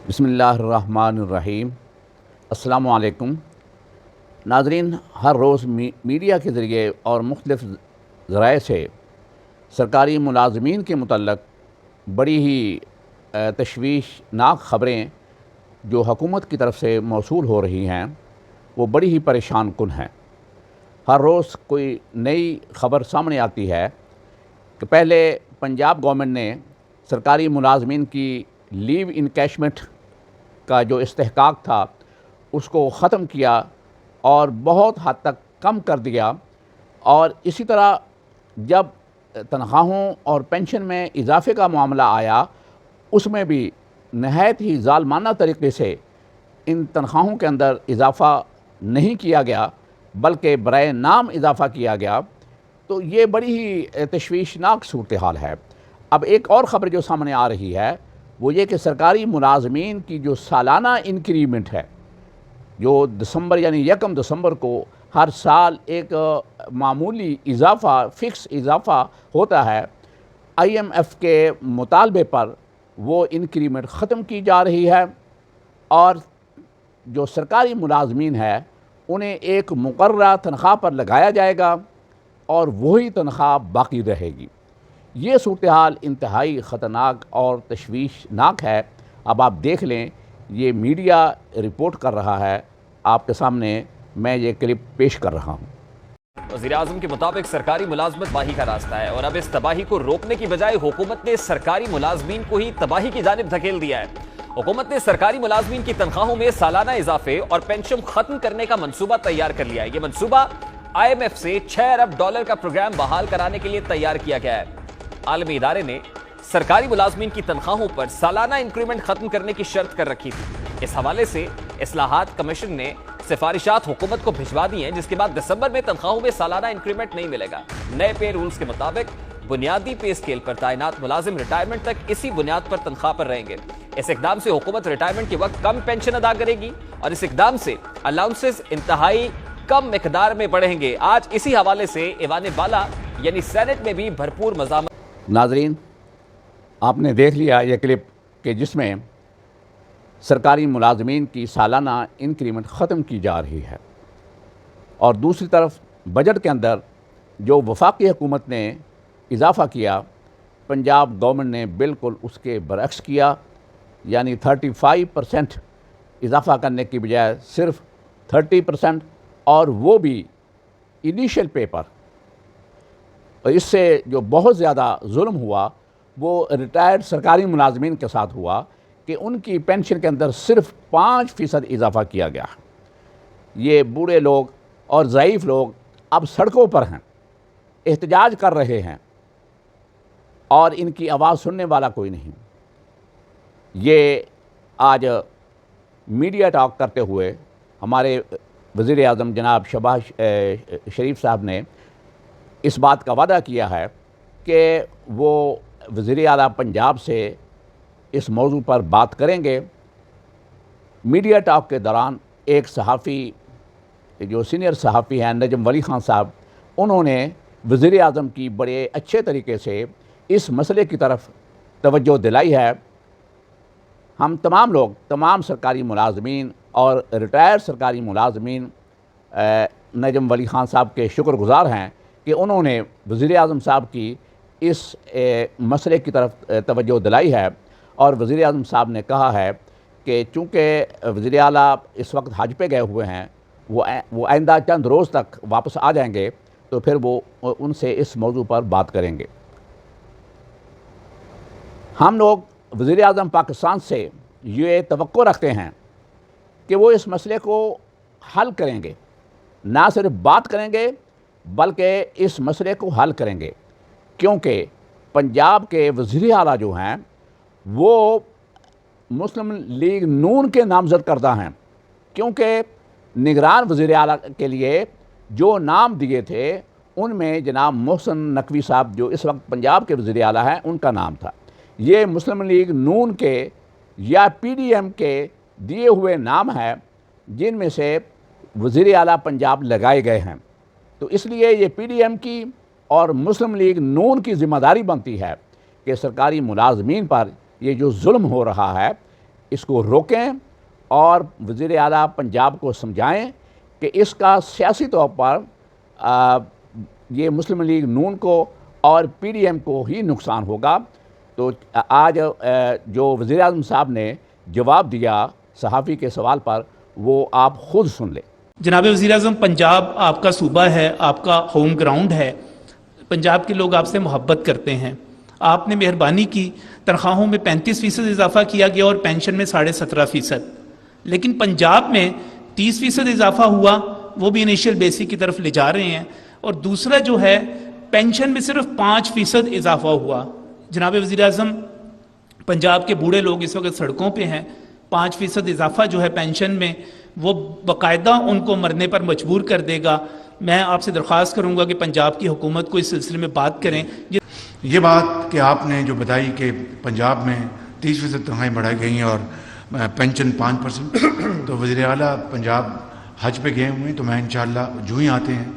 بسم اللہ الرحمن الرحیم۔ السلام علیکم ناظرین، ہر روز میڈیا کے ذریعے اور مختلف ذرائع سے سرکاری ملازمین کے متعلق بڑی ہی تشویشناک خبریں جو حکومت کی طرف سے موصول ہو رہی ہیں وہ بڑی ہی پریشان کن ہیں۔ ہر روز کوئی نئی خبر سامنے آتی ہے کہ پہلے پنجاب گورنمنٹ نے سرکاری ملازمین کی لیو انکیشمنٹ کا جو استحقاق تھا اس کو ختم کیا اور بہت حد تک کم کر دیا، اور اسی طرح جب تنخواہوں اور پینشن میں اضافے کا معاملہ آیا اس میں بھی نہایت ہی ظالمانہ طریقے سے ان تنخواہوں کے اندر اضافہ نہیں کیا گیا بلکہ برائے نام اضافہ کیا گیا۔ تو یہ بڑی ہی تشویشناک صورتحال ہے۔ اب ایک اور خبر جو سامنے آ رہی ہے وہ یہ کہ سرکاری ملازمین کی جو سالانہ انکریمنٹ ہے، جو دسمبر یعنی 1 دسمبر کو ہر سال ایک معمولی اضافہ، فکس اضافہ ہوتا ہے، آئی ایم ایف کے مطالبے پر وہ انکریمنٹ ختم کی جا رہی ہے، اور جو سرکاری ملازمین ہے انہیں ایک مقررہ تنخواہ پر لگایا جائے گا اور وہی تنخواہ باقی رہے گی۔ یہ صورتحال انتہائی خطرناک اور تشویشناک ہے۔ اب آپ دیکھ لیں، یہ میڈیا رپورٹ کر رہا ہے، آپ کے سامنے میں یہ کلپ پیش کر رہا ہوں۔ وزیراعظم کے مطابق سرکاری ملازمت تباہی کا راستہ ہے، اور اب اس تباہی کو روکنے کی بجائے حکومت نے سرکاری ملازمین کو ہی تباہی کی جانب دھکیل دیا ہے۔ حکومت نے سرکاری ملازمین کی تنخواہوں میں سالانہ اضافے اور پینشن ختم کرنے کا منصوبہ تیار کر لیا ہے۔ یہ منصوبہ آئی ایم ایف سے $6 ارب کا پروگرام بحال کرانے کے لیے تیار کیا گیا ہے۔ عالمی ادارے نے سرکاری ملازمین کی تنخواہوں پر سالانہ انکریمنٹ ختم کرنے کی شرط کر رکھی تھی۔ اس حوالے سے اصلاحات کمیشن نے سفارشات حکومت کو بھجوا دی ہیں، جس کے بعد دسمبر میں تنخواہوں میں سالانہ انکریمنٹ نہیں ملے گا۔ نئے پے رولز کے مطابق بنیادی پے اسکیل پر تعینات ملازم ریٹائرمنٹ تک اسی بنیاد پر تنخواہ پر رہیں گے۔ اس اقدام سے حکومت ریٹائرمنٹ کے وقت کم پینشن ادا کرے گی، اور اس اقدام سے الاؤنسز انتہائی کم مقدار میں بڑھیں گے۔ آج اسی حوالے سے ایوان بالا یعنی سینٹ میں بھی بھرپور مزاحمت۔ ناظرین، آپ نے دیکھ لیا یہ کلپ کہ جس میں سرکاری ملازمین کی سالانہ انکریمنٹ ختم کی جا رہی ہے، اور دوسری طرف بجٹ کے اندر جو وفاقی حکومت نے اضافہ کیا، پنجاب گورنمنٹ نے بالکل اس کے برعکس کیا، یعنی 35% اضافہ کرنے کی بجائے صرف 30%، اور وہ بھی انیشل پے پر۔ اور اس سے جو بہت زیادہ ظلم ہوا وہ ریٹائرڈ سرکاری ملازمین کے ساتھ ہوا کہ ان کی پینشن کے اندر صرف 5% اضافہ کیا گیا۔ یہ بوڑھے لوگ اور ضعیف لوگ اب سڑکوں پر ہیں، احتجاج کر رہے ہیں، اور ان کی آواز سننے والا کوئی نہیں۔ یہ آج میڈیا ٹاک کرتے ہوئے ہمارے وزیر اعظم جناب شہباز شریف صاحب نے اس بات کا وعدہ کیا ہے کہ وہ وزیر اعلیٰ پنجاب سے اس موضوع پر بات کریں گے۔ میڈیا ٹاک کے دوران ایک صحافی، جو سینئر صحافی ہیں نجم ولی خان صاحب، انہوں نے وزیر اعظم کی بڑے اچھے طریقے سے اس مسئلے کی طرف توجہ دلائی ہے۔ ہم تمام لوگ، تمام سرکاری ملازمین اور ریٹائرڈ سرکاری ملازمین نجم ولی خان صاحب کے شکر گزار ہیں کہ انہوں نے وزیر اعظم صاحب کی اس مسئلے کی طرف توجہ دلائی ہے، اور وزیر اعظم صاحب نے کہا ہے کہ چونکہ وزیر اعلیٰ اس وقت حج پہ گئے ہوئے ہیں، وہ آئندہ چند روز تک واپس آ جائیں گے، تو پھر وہ ان سے اس موضوع پر بات کریں گے۔ ہم لوگ وزیر اعظم پاکستان سے یہ توقع رکھتے ہیں کہ وہ اس مسئلے کو حل کریں گے، نہ صرف بات کریں گے بلکہ اس مسئلے کو حل کریں گے، کیونکہ پنجاب کے وزیر اعلیٰ جو ہیں وہ مسلم لیگ نون کے نامزد کردہ ہیں، کیونکہ نگران وزیر اعلیٰ کے لیے جو نام دیے تھے ان میں جناب محسن نقوی صاحب، جو اس وقت پنجاب کے وزیر اعلیٰ ہیں، ان کا نام تھا۔ یہ مسلم لیگ نون کے یا پی ڈی ایم کے دیے ہوئے نام ہیں جن میں سے وزیر اعلیٰ پنجاب لگائے گئے ہیں۔ تو اس لیے یہ پی ڈی ایم کی اور مسلم لیگ نون کی ذمہ داری بنتی ہے کہ سرکاری ملازمین پر یہ جو ظلم ہو رہا ہے اس کو روکیں اور وزیر اعلیٰ پنجاب کو سمجھائیں کہ اس کا سیاسی طور پر یہ مسلم لیگ نون کو اور پی ڈی ایم کو ہی نقصان ہوگا۔ تو آج جو وزیر اعظم صاحب نے جواب دیا صحافی کے سوال پر، وہ آپ خود سن لیں۔ جناب وزیر اعظم، پنجاب آپ کا صوبہ ہے، آپ کا ہوم گراؤنڈ ہے، پنجاب کے لوگ آپ سے محبت کرتے ہیں۔ آپ نے مہربانی کی، تنخواہوں میں 35% اضافہ کیا گیا اور پینشن میں 17.5%، لیکن پنجاب میں 30% اضافہ ہوا، وہ بھی انیشیل بیسک کی طرف لے جا رہے ہیں، اور دوسرا جو ہے پینشن میں صرف 5% اضافہ ہوا۔ جناب وزیر اعظم، پنجاب کے بوڑھے لوگ اس وقت سڑکوں پہ ہیں، 5% اضافہ جو ہے پینشن میں وہ باقاعدہ ان کو مرنے پر مجبور کر دے گا۔ میں آپ سے درخواست کروں گا کہ پنجاب کی حکومت کو اس سلسلے میں بات کریں۔ یہ بات کہ آپ نے جو بتائی کہ پنجاب میں 30% تنخواہیں بڑھائی گئی ہیں اور پینشن 5%، تو وزیر اعلیٰ پنجاب حج پہ گئے ہوئے ہیں، تو میں انشاءاللہ جو ہی آتے ہیں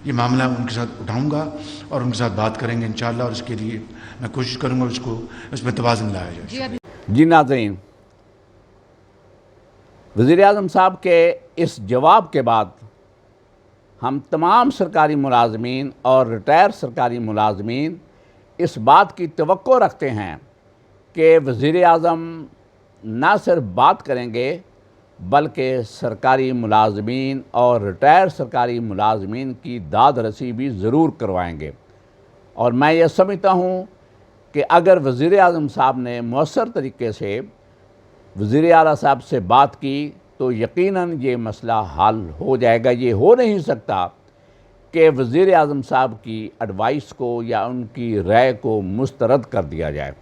یہ معاملہ ان کے ساتھ اٹھاؤں گا اور ان کے ساتھ بات کریں گے انشاءاللہ، اور اس کے لیے میں کوشش کروں گا اس میں توازن لایا جائے۔ جی ناظرین، وزیر اعظم صاحب کے اس جواب کے بعد ہم تمام سرکاری ملازمین اور ریٹائر سرکاری ملازمین اس بات کی توقع رکھتے ہیں کہ وزیر اعظم نہ صرف بات کریں گے بلکہ سرکاری ملازمین اور ریٹائر سرکاری ملازمین کی داد رسی بھی ضرور کروائیں گے۔ اور میں یہ سمجھتا ہوں کہ اگر وزیر اعظم صاحب نے مؤثر طریقے سے وزیر اعلیٰ صاحب سے بات کی تو یقیناً یہ مسئلہ حل ہو جائے گا۔ یہ ہو نہیں سکتا کہ وزیر اعظم صاحب کی ایڈوائس کو یا ان کی رائے کو مسترد کر دیا جائے۔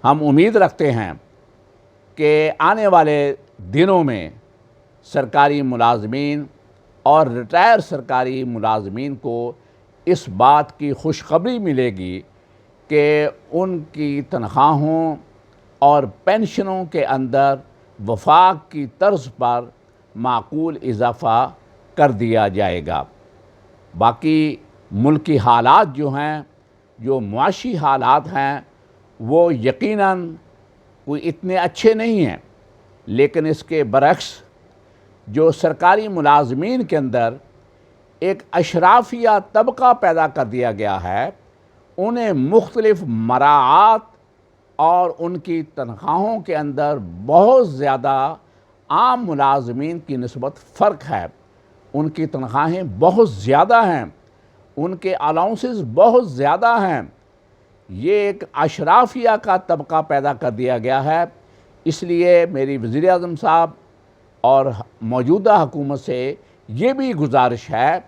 ہم امید رکھتے ہیں کہ آنے والے دنوں میں سرکاری ملازمین اور ریٹائر سرکاری ملازمین کو اس بات کی خوشخبری ملے گی کہ ان کی تنخواہوں اور پینشنوں کے اندر وفاق کی طرز پر معقول اضافہ کر دیا جائے گا۔ باقی ملکی حالات جو ہیں، جو معاشی حالات ہیں، وہ یقیناً کوئی اتنے اچھے نہیں ہیں، لیکن اس کے برعکس جو سرکاری ملازمین کے اندر ایک اشرافیہ طبقہ پیدا کر دیا گیا ہے، انہیں مختلف مراعات اور ان کی تنخواہوں کے اندر بہت زیادہ عام ملازمین کی نسبت فرق ہے۔ ان کی تنخواہیں بہت زیادہ ہیں، ان کے الاؤنسز بہت زیادہ ہیں۔ یہ ایک اشرافیہ کا طبقہ پیدا کر دیا گیا ہے۔ اس لیے میری وزیر اعظم صاحب اور موجودہ حکومت سے یہ بھی گزارش ہے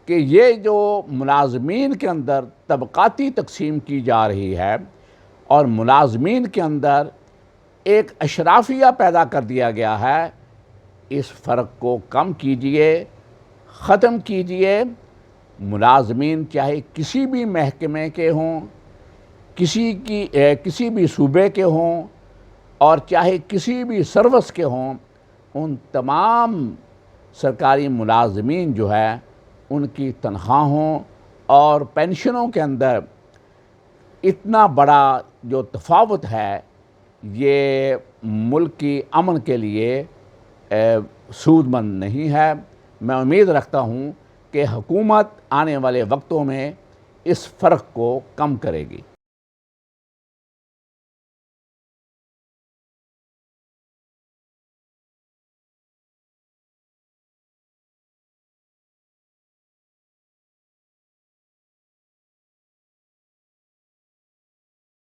کہ یہ جو ملازمین کے اندر طبقاتی تقسیم کی جا رہی ہے اور ملازمین کے اندر ایک اشرافیہ پیدا کر دیا گیا ہے، اس فرق کو کم کیجئے، ختم کیجئے۔ ملازمین چاہے کسی بھی محکمے کے ہوں، کسی بھی صوبے کے ہوں، اور چاہے کسی بھی سروس کے ہوں، ان تمام سرکاری ملازمین جو ہے ان کی تنخواہوں اور پینشنوں کے اندر اتنا بڑا جو تفاوت ہے، یہ ملک کی امن کے لیے سود مند نہیں ہے۔ میں امید رکھتا ہوں کہ حکومت آنے والے وقتوں میں اس فرق کو کم کرے گی۔